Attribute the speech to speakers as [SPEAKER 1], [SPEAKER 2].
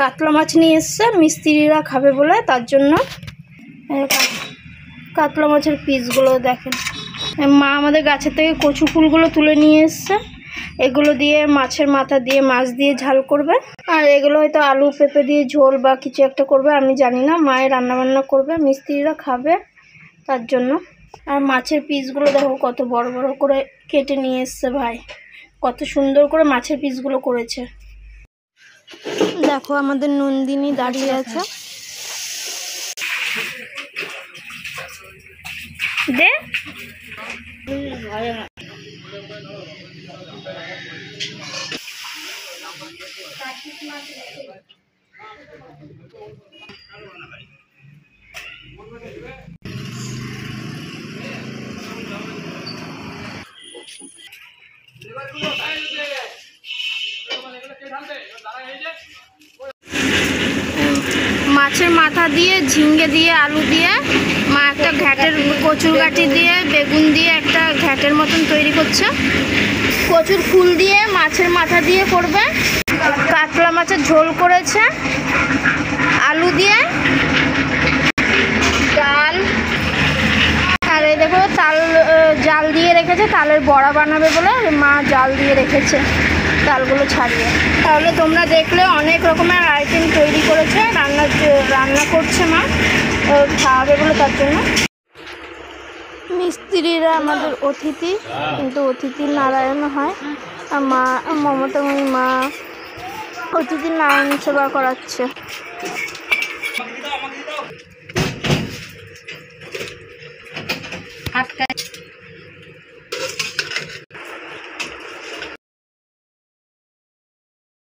[SPEAKER 1] কাতলা মাছ নিয়ে এসছে মিস্ত্রিরা খাবে বলে, তার জন্য কাতলা মাছের পিসগুলো দেখেন। মা আমাদের গাছের থেকে কচু ফুলগুলো তুলে নিয়ে এসছে, এগুলো দিয়ে মাছের মাথা দিয়ে মাছ দিয়ে ঝাল করবে। আর এগুলো হয়তো আলু পেঁপে দিয়ে ঝোল বা কিছু একটা করবে, আমি জানি না। মায়ের রান্নাবান্না করবে, মিস্ত্রিরা খাবে তার জন্য। আর মাছের পিসগুলো দেখো কত বড় বড় করে কেটে নিয়ে এসছে ভাই, কত সুন্দর করে মাছের পিসগুলো করেছে। দেখো আমাদের নন্দিনী দাঁড়িয়ে আছে। দে মাছের মাথা দিয়ে ঝিঙ্গে দিয়ে আলু দিয়ে মা একটা ঘ্যাটের কচুর গাঁটি দিয়ে বেগুন দিয়ে একটা ঘ্যাটের মতন তৈরি করছে। কচুর ফুল দিয়ে মাছের মাথা দিয়ে করবে। কাতলা মাছের ঝোল করেছে আলু দিয়ে, ডাল। আর এই দেখো তাল জাল দিয়ে রেখেছে, তালের বড়া বানাবে বলে মা জাল দিয়ে রেখেছে তালগুলো ছাড়িয়ে। তাহলে তোমরা দেখলে অনেক রকমের আইটেম তৈরি করেছে, রান্না করছে মা খাওয়াবে বলে, তার জন্য। মিস্ত্রিরা আমাদের অতিথি, কিন্তু অতিথি নারায়ণ হয়। আর মা মমতাময়ী মা অতিথি নারায়ণ সেবা করাচ্ছে।